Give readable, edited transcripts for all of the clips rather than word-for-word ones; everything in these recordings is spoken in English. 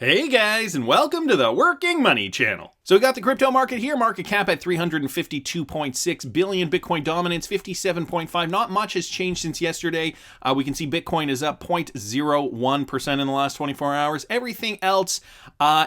Hey guys, and welcome to the Working Money Channel. So we got the crypto market here, market cap at 352.6 billion, Bitcoin dominance 57.5. Not much has changed since yesterday. We can see Bitcoin is up 0.01% in the last 24 hours. Everything else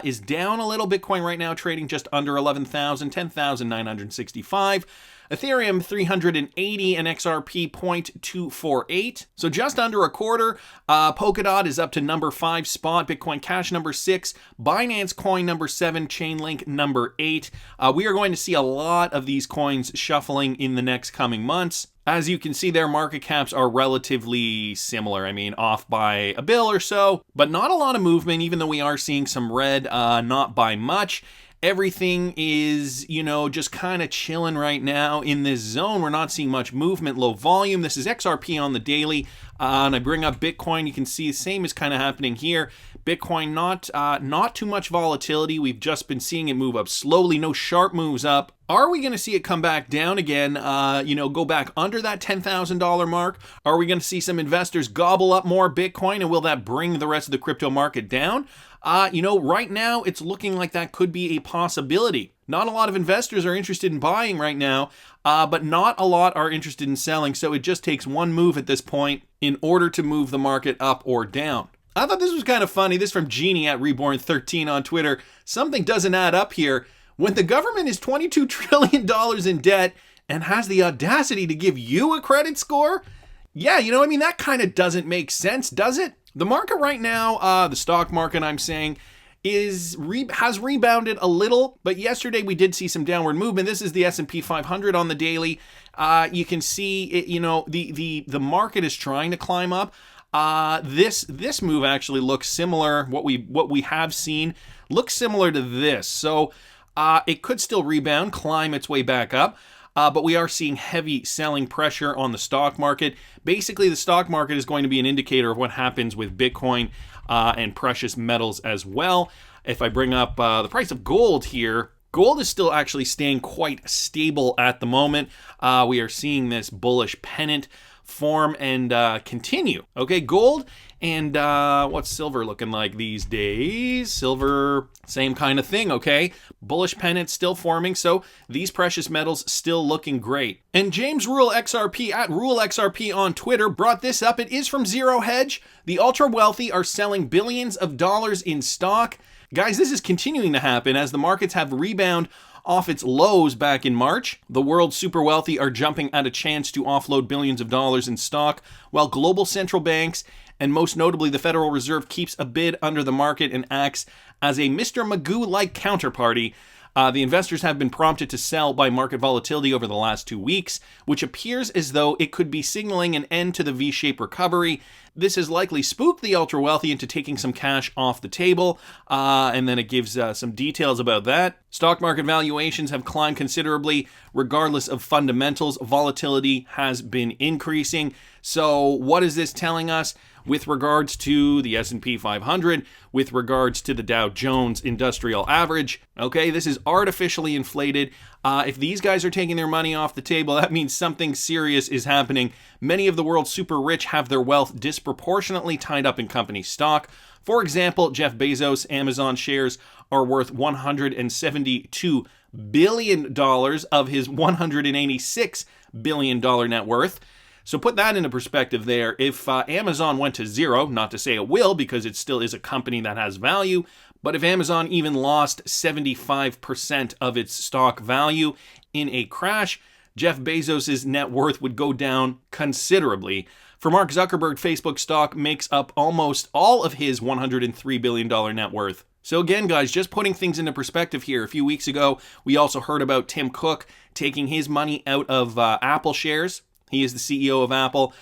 is down a little. Bitcoin right now trading just under 11,000, 10,965. Ethereum 380 and XRP 0.248. So just under a quarter. Polkadot is up to number 5 spot. Bitcoin Cash number 6. Binance Coin number 7. Chainlink number 8. We are going to see a lot of these coins shuffling in the next coming months. As you can see, their market caps are relatively similar. I mean, off by a bill or so, but not a lot of movement, even though we are seeing some red, not by much. Everything is, just kind of chilling right now in this zone. We're not seeing much movement, low volume. This is XRP on the daily. And I bring up Bitcoin. You can see the same is kind of happening here. Bitcoin, not too much volatility. We've just been seeing it move up slowly. No sharp moves up. Are we going to see it come back down again, go back under that $10,000 mark? Are we going to see some investors gobble up more Bitcoin, and will that bring the rest of the crypto market down? Right now it's looking like that could be a possibility. Not a lot of investors are interested in buying right now, but not a lot are interested in selling. So it just takes one move at this point in order to move the market up or down. I thought this was kind of funny. This from Genie at Reborn13 on Twitter. Something doesn't add up here. When the government is $22 trillion in debt and has the audacity to give you a credit score? Yeah, that kind of doesn't make sense, does it? The market right now, the stock market, I'm saying, has rebounded a little, but yesterday we did see some downward movement. This is the S&P 500 on the daily. You can see it, the market is trying to climb up. This move actually looks similar. What we have seen looks similar to this. So it could still rebound, climb its way back up. But we are seeing heavy selling pressure on the stock market. Basically, the stock market is going to be an indicator of what happens with Bitcoin and precious metals as well. If I bring up the price of gold here, gold is still actually staying quite stable at the moment. We are seeing this bullish pennant form and continue. Okay, gold and what's silver looking like these days? Silver, same kind of thing, okay? Bullish pennant still forming, so these precious metals still looking great. And James Rule XRP at Rule XRP on Twitter brought this up. It is from Zero Hedge. The ultra wealthy are selling billions of dollars in stock. Guys, this is continuing to happen as the markets have rebound off its lows back in March. The world's super wealthy are jumping at a chance to offload billions of dollars in stock, while global central banks, and most notably the Federal Reserve, keeps a bid under the market and acts as a Mr. Magoo-like counterparty. The investors have been prompted to sell by market volatility over the last 2 weeks, which appears as though it could be signaling an end to the V-shaped recovery. This has likely spooked the ultra-wealthy into taking some cash off the table, and then it gives some details about that. Stock market valuations have climbed considerably. Regardless of fundamentals, volatility has been increasing. So what is this telling us with regards to the S&P 500, with regards to the Dow Jones Industrial Average? Okay, this is artificially inflated. If these guys are taking their money off the table, that means something serious is happening. Many of the world's super rich have their wealth disproportionately tied up in company stock. For example, Jeff Bezos' Amazon shares are worth $172 billion of his $186 billion net worth. So put that into perspective there. If Amazon went to zero, not to say it will because it still is a company that has value, but if Amazon even lost 75% of its stock value in a crash, Jeff Bezos' net worth would go down considerably. For Mark Zuckerberg, Facebook stock makes up almost all of his $103 billion net worth. So again, guys, just putting things into perspective here. A few weeks ago, we also heard about Tim Cook taking his money out of Apple shares. He is the CEO of Apple,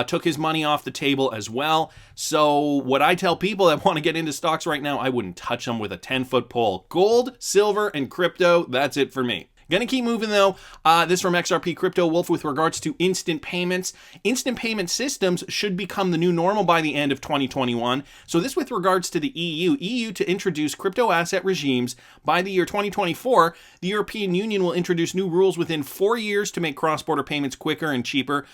took his money off the table as well. So what I tell people that want to get into stocks right now, I wouldn't touch them with a 10-foot pole. Gold, silver, and crypto, that's it for me. Gonna keep moving though. This from XRP Crypto Wolf with regards to instant payments. Instant payment systems should become the new normal by the end of 2021. So this with regards to the EU to introduce crypto asset regimes by the year 2024. The European Union will introduce new rules within 4 years to make cross-border payments quicker and cheaper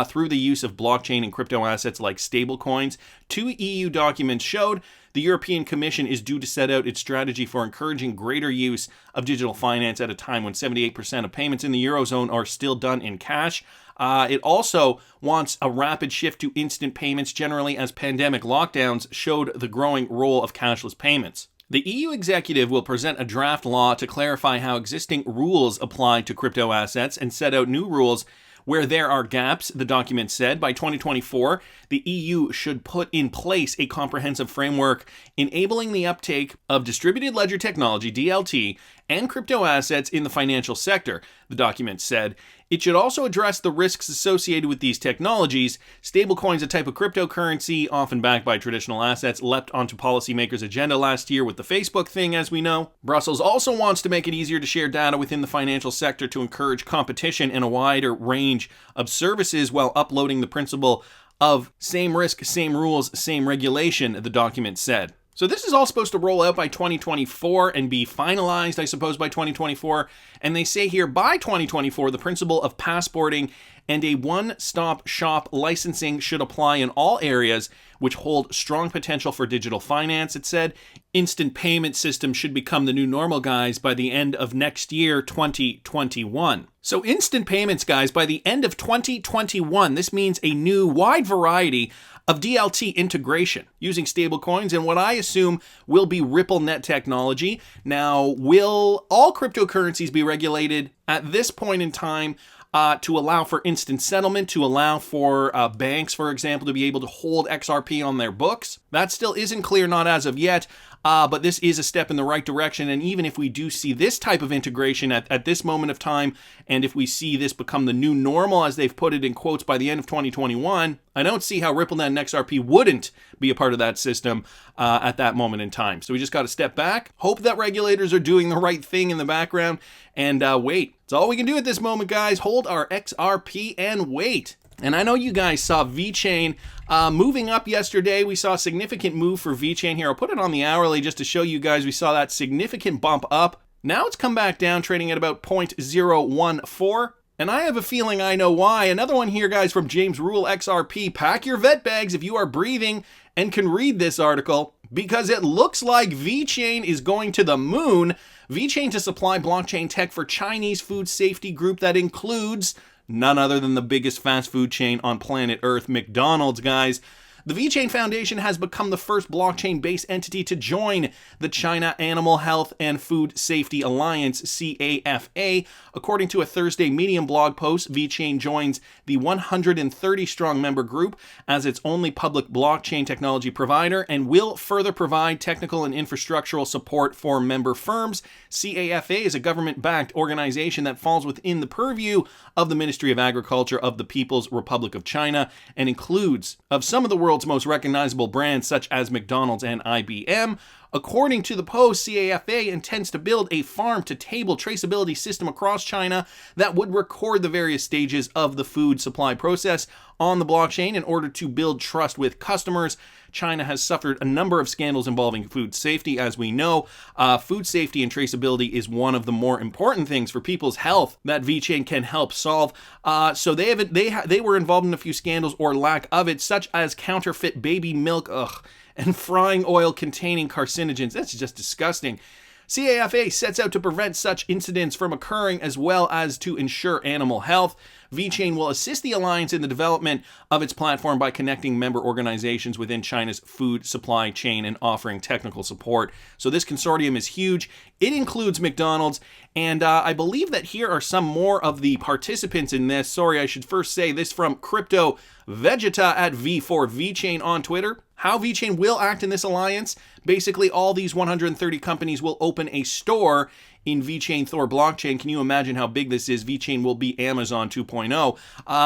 through the use of blockchain and crypto assets like stablecoins. 2 EU documents showed the European Commission is due to set out its strategy for encouraging greater use of digital finance at a time when 78% of payments in the Eurozone are still done in cash. It also wants a rapid shift to instant payments generally, as pandemic lockdowns showed the growing role of cashless payments. The EU executive will present a draft law to clarify how existing rules apply to crypto assets and set out new rules where there are gaps, the document said. By 2024, the EU should put in place a comprehensive framework enabling the uptake of distributed ledger technology, DLT, and crypto assets in the financial sector, the document said. It should also address the risks associated with these technologies. Stablecoins, a type of cryptocurrency often backed by traditional assets, leapt onto policymakers' agenda last year with the Facebook thing, as we know. Brussels also wants to make it easier to share data within the financial sector to encourage competition and a wider range of services while uploading the principle of same risk, same rules, same regulation, the document said. So this is all supposed to roll out by 2024 and be finalized, I suppose, by 2024. And they say here, by 2024, the principle of passporting and a one-stop shop licensing should apply in all areas which hold strong potential for digital finance, it said. Instant payment systems should become the new normal, guys, by the end of next year, 2021. So instant payments, guys, by the end of 2021, this means a new wide variety of DLT integration using stablecoins and what I assume will be RippleNet technology. Now, will all cryptocurrencies be regulated at this point in time to allow for instant settlement, to allow for banks, for example, to be able to hold XRP on their books? That still isn't clear, not as of yet. But this is a step in the right direction, and even if we do see this type of integration at this moment of time, and if we see this become the new normal, as they've put it in quotes, by the end of 2021, I don't see how RippleNet and XRP wouldn't be a part of that system at that moment in time. So we just got to step back, hope that regulators are doing the right thing in the background, and wait. It's all we can do at this moment, guys. Hold our XRP and wait. And I know you guys saw Vechain moving up yesterday. We saw a significant move for Vechain here. I'll put it on the hourly just to show you guys we saw that significant bump up. Now it's come back down, trading at about 0.014. And I have a feeling I know why. Another one here, guys, from James Rule XRP. Pack your vet bags if you are breathing and can read this article, because it looks like Vechain is going to the moon. Vechain to supply blockchain tech for Chinese food safety group that includes none other than the biggest fast food chain on planet Earth, McDonald's, guys. The Vechain Foundation has become the first blockchain-based entity to join the China Animal Health and Food Safety Alliance, CAFA. According to a Thursday Medium blog post, Vechain joins the 130-strong member group as its only public blockchain technology provider and will further provide technical and infrastructural support for member firms. CAFA is a government-backed organization that falls within the purview of the Ministry of Agriculture of the People's Republic of China and includes of some of the world's most recognizable brands such as McDonald's and IBM. According to the post, CAFA intends to build a farm-to-table traceability system across China that would record the various stages of the food supply process on the blockchain in order to build trust with customers. China has suffered a number of scandals involving food safety, as we know. Food safety and traceability is one of the more important things for people's health that Vechain can help solve. So they were involved in a few scandals or lack of it, such as counterfeit baby milk, and frying oil containing carcinogens. That's just disgusting. CAFA sets out to prevent such incidents from occurring as well as to ensure animal health. Vechain will assist the alliance in the development of its platform by connecting member organizations within China's food supply chain and offering technical support. So this consortium is huge. It includes McDonald's, and I believe that here are some more of the participants in this. Sorry, I should first say this from Crypto Vegeta at V4 Vechain on Twitter. How Vechain will act in this alliance: basically all these 130 companies will open a store in Vechain Thor blockchain. Can you imagine how big this is? Vechain will be Amazon 2.0.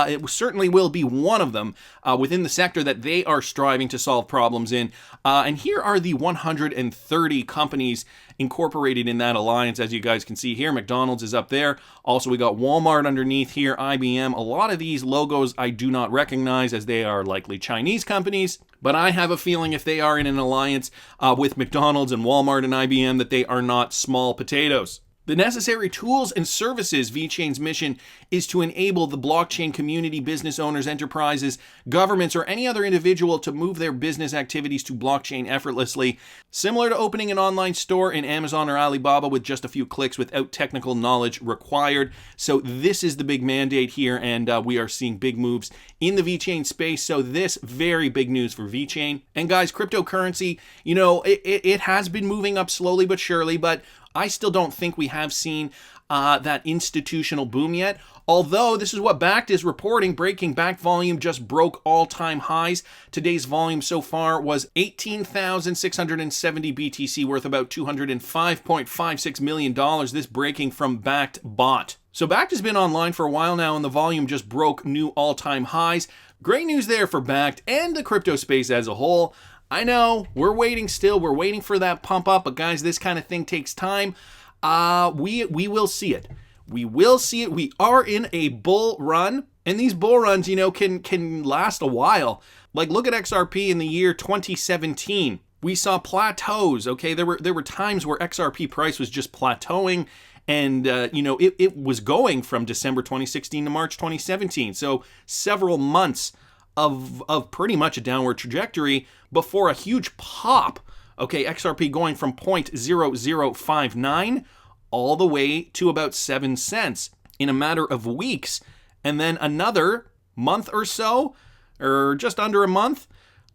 It certainly will be one of them within the sector that they are striving to solve problems in. And here are the 130 companies incorporated in that alliance. As you guys can see here, McDonald's is up there. Also, we got Walmart underneath here, IBM. A lot of these logos I do not recognize, as they are likely Chinese companies. But I have a feeling if they are in an alliance with McDonald's and Walmart and IBM, that they are not small potatoes. The necessary tools and services. Vechain's mission is to enable the blockchain community, business owners, enterprises, governments, or any other individual to move their business activities to blockchain effortlessly, similar to opening an online store in Amazon or Alibaba with just a few clicks without technical knowledge required. So this is the big mandate here, and we are seeing big moves in the Vechain space. So this, very big news for Vechain. And guys, cryptocurrency, you know, it has been moving up slowly but surely, but I still don't think we have seen that institutional boom yet. Although this is what Bakkt is reporting, breaking back volume just broke all-time highs. Today's volume so far was 18,670 BTC, worth about $205.56 million. This breaking from Bakkt bot. So Bakkt has been online for a while now, and the volume just broke new all-time highs. Great news there for Bakkt and the crypto space as a whole. I know, we're waiting still. We're waiting for that pump up, but guys, this kind of thing takes time. We will see it. We will see it. We are in a bull run, and these bull runs, you know, can last a while. Like, look at XRP in the year 2017. We saw plateaus, okay? There were times where XRP price was just plateauing, and, you know, it was going from December 2016 to March 2017. So several months of pretty much a downward trajectory before a huge pop. Okay, XRP going from 0.0059 all the way to about 7 cents in a matter of weeks. And then another month or so, or just under a month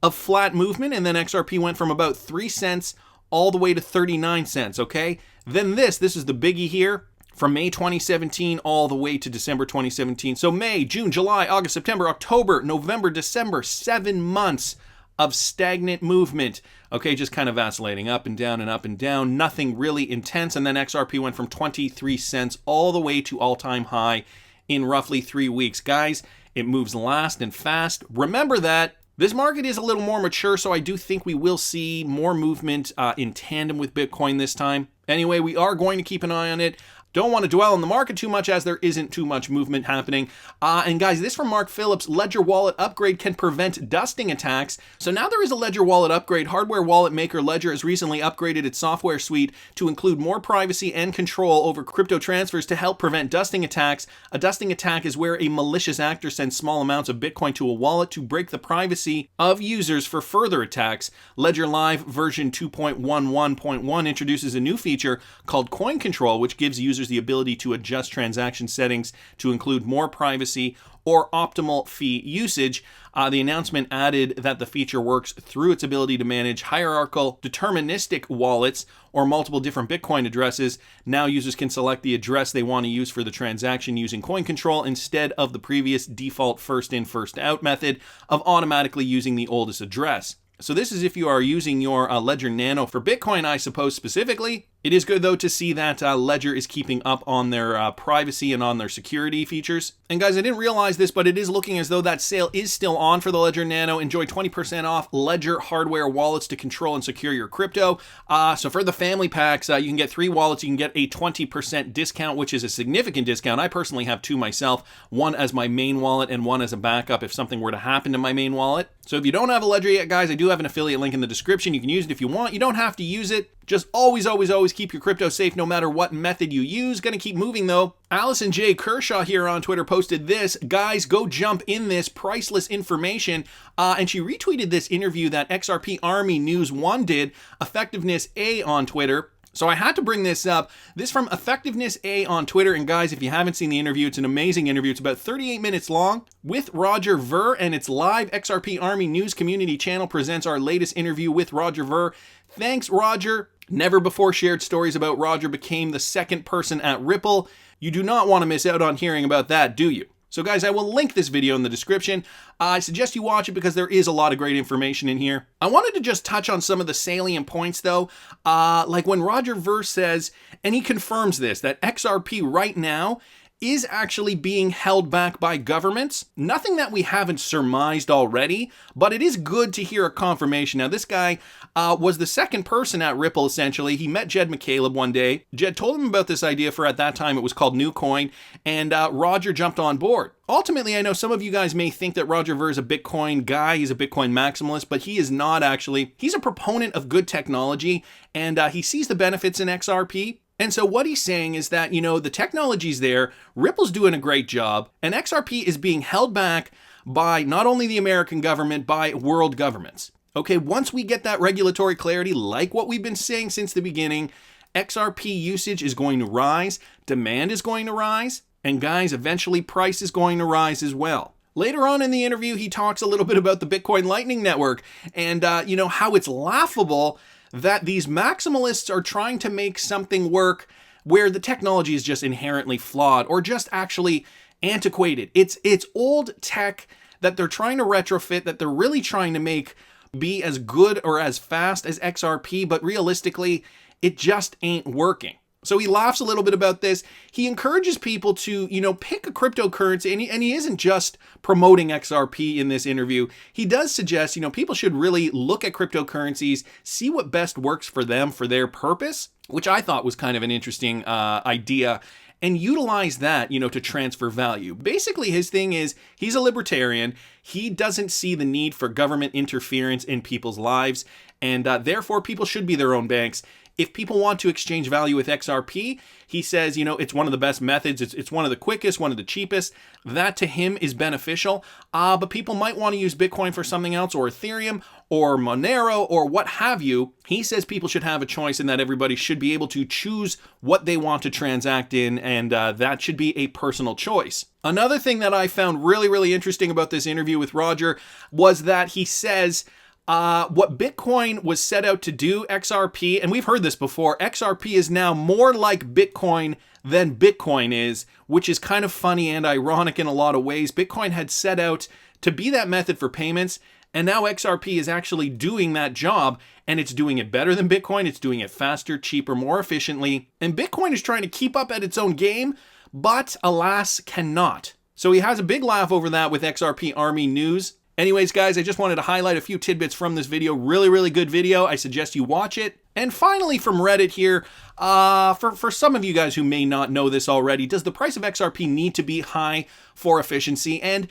of flat movement. And then XRP went from about 3 cents all the way to 39 cents, okay? Then this is the biggie here. From May 2017 all the way to December 2017. So May, June, July, August, September, October, November, December, 7 months of stagnant movement. Okay, just kind of vacillating up and down and up and down. Nothing really intense. And then XRP went from 23 cents all the way to all-time high in roughly 3 weeks. Guys, it moves last and fast. Remember that. This market is a little more mature, so I do think we will see more movement in tandem with Bitcoin this time. Anyway, we are going to keep an eye on it. Don't want to dwell on the market too much as there isn't too much movement happening. And guys, this from Mark Phillips, Ledger Wallet upgrade can prevent dusting attacks. So now there is a Ledger Wallet upgrade. Hardware wallet maker Ledger has recently upgraded its software suite to include more privacy and control over crypto transfers to help prevent dusting attacks. A dusting attack is where a malicious actor sends small amounts of Bitcoin to a wallet to break the privacy of users for further attacks. Ledger Live version 2.11.1 introduces a new feature called Coin Control, which gives users the ability to adjust transaction settings to include more privacy or optimal fee usage. The announcement added that the feature works through its ability to manage hierarchical deterministic wallets or multiple different Bitcoin addresses. Now users can select the address they want to use for the transaction using Coin Control instead of the previous default first in, first out method of automatically using the oldest address. So this is if you are using your Ledger Nano for Bitcoin, I suppose, specifically. It is good, though, to see that Ledger is keeping up on their privacy and on their security features. And guys, I didn't realize this, but it is looking as though that sale is still on for the Ledger Nano. Enjoy 20% off Ledger hardware wallets to control and secure your crypto. So for the family packs, you can get 3 wallets. You can get a 20% discount, which is a significant discount. I personally have 2 myself, one as my main wallet and one as a backup if something were to happen to my main wallet. So if you don't have a Ledger yet, guys, I do have an affiliate link in the description. You can use it if you want. You don't have to use it. Just always keep your crypto safe no matter what method you use. Gonna keep moving though. Allison J. Kershaw here on Twitter posted this. Guys, go jump in this priceless information. And she retweeted this interview that XRP Army News 1 did, Effectiveness A on Twitter. So I had to bring this up. This from Effectiveness A on Twitter. And guys, if you haven't seen the interview, it's an amazing interview. It's about 38 minutes long with Roger Ver, and it's live. XRP Army News Community Channel presents our latest interview with Roger Ver. Thanks, Roger. Never before shared stories about Roger became the second person at Ripple. You do not want to miss out on hearing about that, do you? So guys, I will link this video in the description. I suggest you watch it because there is a lot of great information in here. I wanted to just touch on some of the salient points though. Like when Roger Ver says, and he confirms this, that XRP right now is actually being held back by governments. Nothing that we haven't surmised already, but it is good to hear a confirmation. Now, this guy was the second person at Ripple, essentially. He met Jed McCaleb one day. Jed told him about this idea for, at that time, it was called NewCoin, and Roger jumped on board. Ultimately, I know some of you guys may think that Roger Ver is a Bitcoin guy, he's a Bitcoin maximalist, but he is not actually. He's a proponent of good technology, and he sees the benefits in XRP. And so what he's saying is that, the technology's there, Ripple's doing a great job, and XRP is being held back by not only the American government, by world governments. Okay, once we get that regulatory clarity, like what we've been saying since the beginning, XRP usage is going to rise, demand is going to rise, and guys, eventually price is going to rise as well. Later on in the interview, he talks a little bit about the Bitcoin Lightning Network and, how it's laughable that these maximalists are trying to make something work where the technology is just inherently flawed or just actually antiquated. It's old tech that they're trying to retrofit, that they're really trying to make be as good or as fast as XRP, but realistically, it just ain't working. So he laughs a little bit about this. He encourages people to, pick a cryptocurrency, and he isn't just promoting XRP in this interview. He does suggest, people should really look at cryptocurrencies, see what best works for them, for their purpose, which I thought was kind of an interesting idea, and utilize that, to transfer value. Basically, his thing is he's a libertarian. He doesn't see the need for government interference in people's lives, and therefore people should be their own banks. If people want to exchange value with XRP, he says, it's one of the best methods. It's one of the quickest, one of the cheapest. That to him is beneficial. But people might want to use Bitcoin for something else, or Ethereum, or Monero, or what have you. He says people should have a choice and that everybody should be able to choose what they want to transact in, and that should be a personal choice. Another thing that I found really, really interesting about this interview with Roger was that he says, what Bitcoin was set out to do, XRP, and we've heard this before, XRP is now more like Bitcoin than Bitcoin is, which is kind of funny and ironic in a lot of ways. Bitcoin had set out to be that method for payments, and now XRP is actually doing that job, and it's doing it better than Bitcoin. It's doing it faster, cheaper, more efficiently, and Bitcoin is trying to keep up at its own game, but alas, cannot. So he has a big laugh over that with XRP Army News. Anyways, guys, I just wanted to highlight a few tidbits from this video. Really, really good video. I suggest you watch it. And finally, from Reddit here, for some of you guys who may not know this already, does the price of XRP need to be high for efficiency? And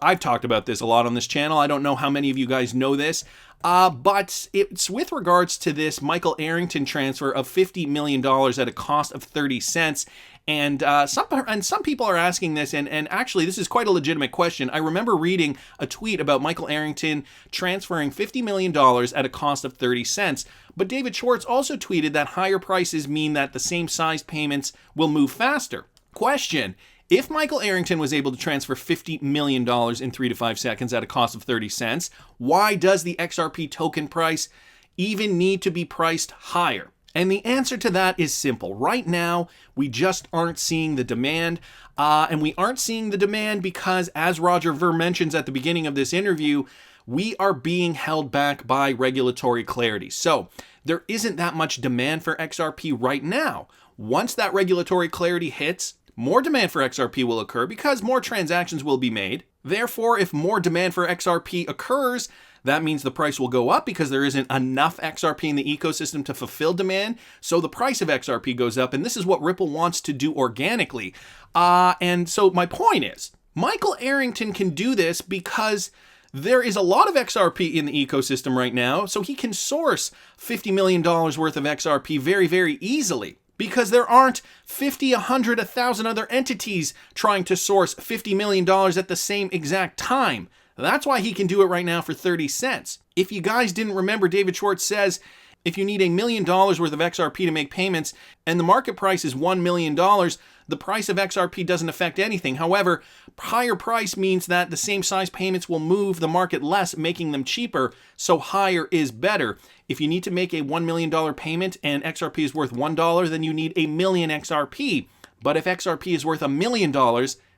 I've talked about this a lot on this channel. I don't know how many of you guys know this, but it's with regards to this Michael Arrington transfer of $50 million at a cost of 30 cents. And some people are asking this, and actually this is quite a legitimate question. I remember reading a tweet about Michael Arrington transferring $50 million at a cost of 30 cents. But David Schwartz also tweeted that higher prices mean that the same sized payments will move faster. Question: if Michael Arrington was able to transfer $50 million in 3 to 5 seconds at a cost of 30 cents, why does the XRP token price even need to be priced higher? And the answer to that is simple. Right now, we just aren't seeing the demand. And we aren't seeing the demand because, as Roger Ver mentions at the beginning of this interview, we are being held back by regulatory clarity. So there isn't that much demand for XRP right now. Once that regulatory clarity hits, more demand for XRP will occur because more transactions will be made. Therefore, if more demand for XRP occurs, that means the price will go up because there isn't enough XRP in the ecosystem to fulfill demand. So the price of XRP goes up, and this is what Ripple wants to do organically. And so my point is, Michael Arrington can do this because there is a lot of XRP in the ecosystem right now, so he can source $50 million worth of XRP very, very easily. Because there aren't 50, 100, 1,000 other entities trying to source $50 million at the same exact time. That's why he can do it right now for 30 cents. If you guys didn't remember, David Schwartz says if you need $1 million worth of XRP to make payments and the market price is $1 million, the price of XRP doesn't affect anything. However, higher price means that the same size payments will move the market less, making them cheaper, so higher is better. If you need to make a $1 million payment and XRP is worth $1, then you need 1,000,000 XRP. But if XRP is worth $1 million,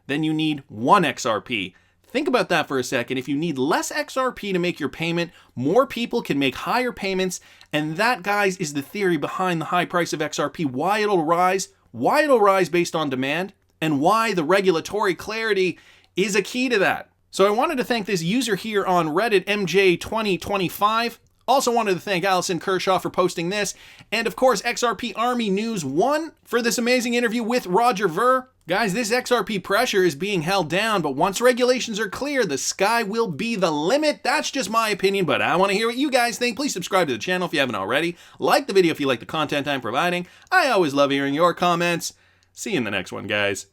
then you need 1 XRP. Think about that for a second. If you need less XRP to make your payment, more people can make higher payments, and that, guys, is the theory behind the high price of XRP, why it'll rise based on demand, and why the regulatory clarity is a key to that. So I wanted to thank this user here on Reddit, MJ2025. Also wanted to thank Allison Kershaw for posting this, and of course XRP Army News 1 for this amazing interview with Roger Ver. Guys, this XRP pressure is being held down, but once regulations are clear, the sky will be the limit. That's just my opinion, but I want to hear what you guys think. Please subscribe to the channel if you haven't already. Like the video if you like the content I'm providing. I always love hearing your comments. See you in the next one, guys.